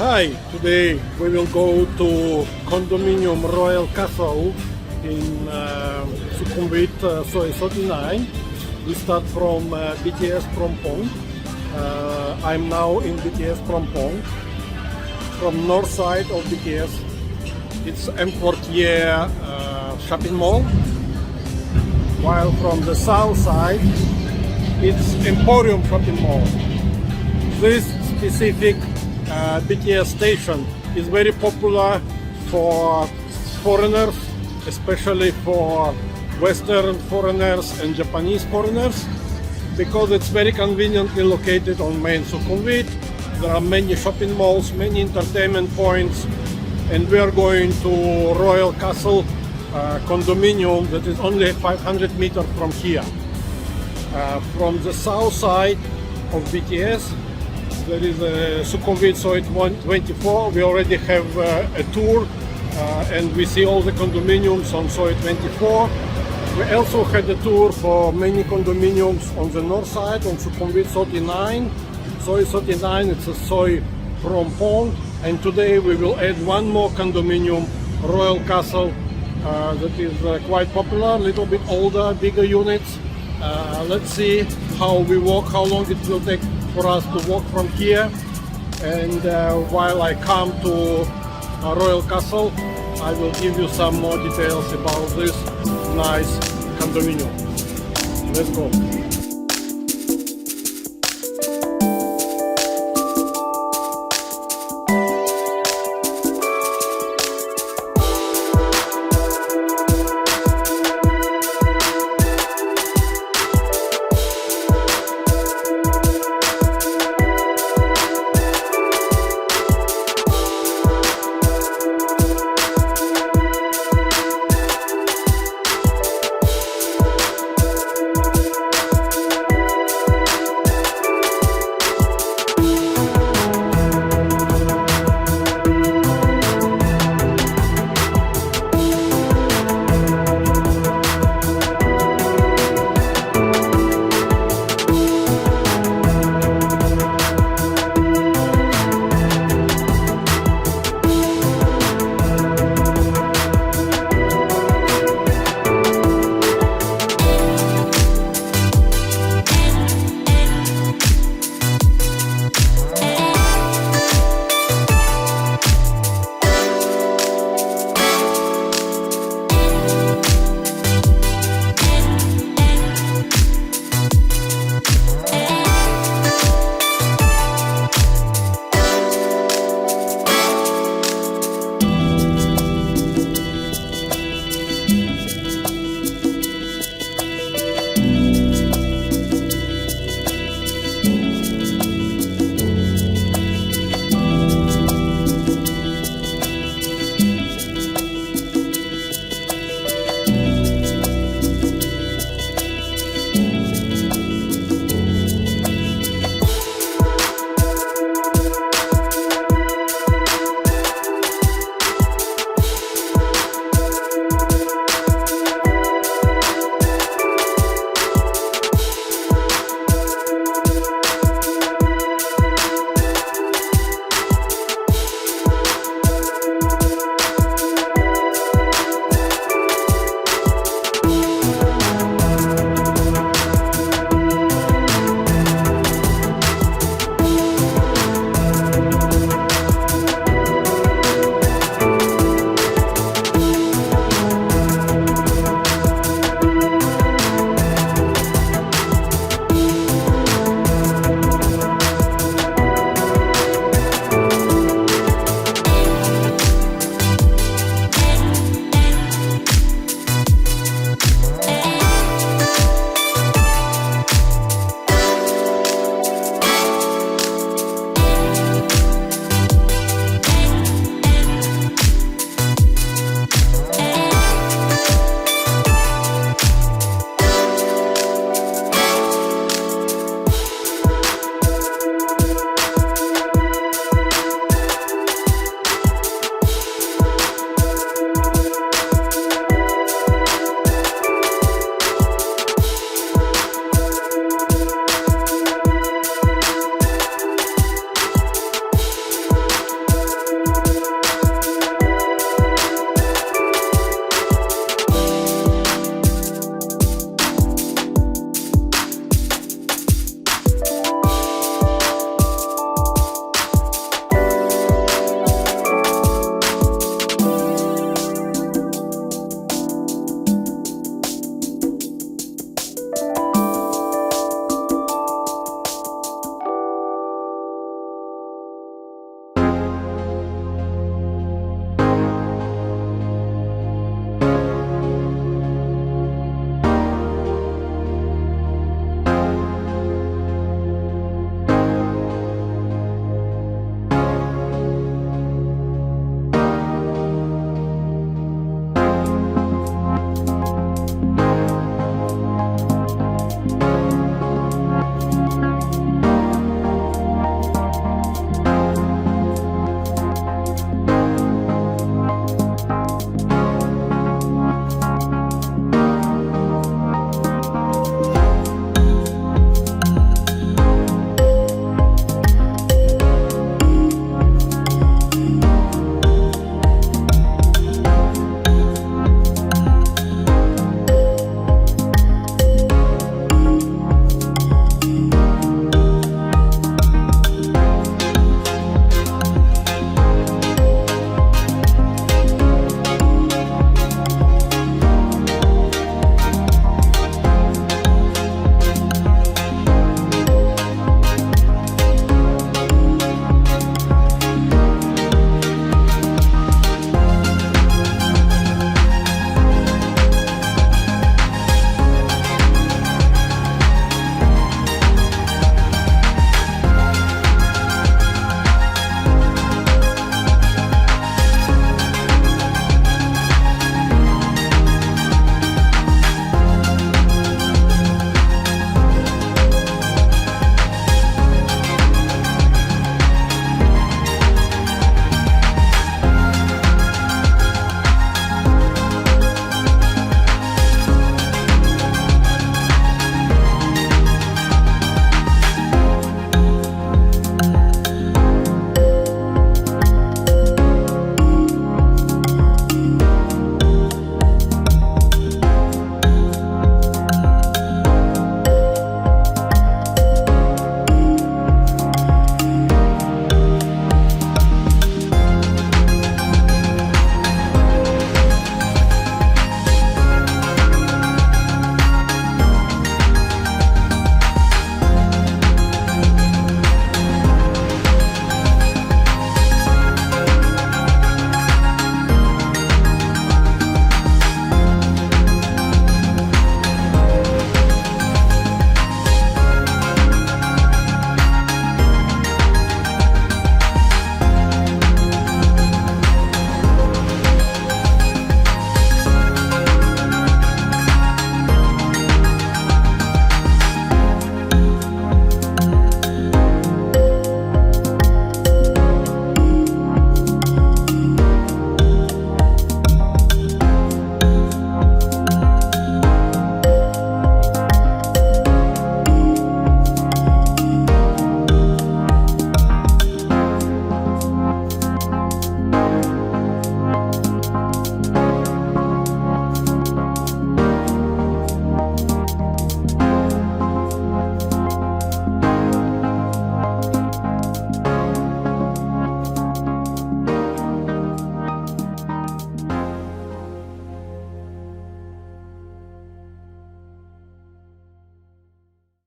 Hi, today we will go to Condominium Royal Castle in Sukhumvit, Soi 39. We start from BTS Phrom Phong. I'm now in BTS Phrom Phong. From north side of BTS, it's M Quartier shopping mall, while from the south side, it's Emporium shopping mall. This specific BTS station is very popular for foreigners, especially for Western foreigners and Japanese foreigners, because it's very conveniently located on main Sukhumvit. There are many shopping malls, many entertainment points, and we are going to Royal Castle Condominium that is only 500 meters from here. From the south side of BTS, there is a Sukhumvit Soi 24. We already have a tour and we see all the condominiums on Soi 24. We also had a tour for many condominiums on the north side on Sukhumvit 39. Soi 39, it's a Soi Phrom Phong. And today we will add one more condominium, Royal Castle, that is quite popular, a little bit older, bigger units. Let's see how we walk, how long it will take for us to walk from here. And while I come to Royal Castle, I will give you some more details about this nice condominium. Let's go.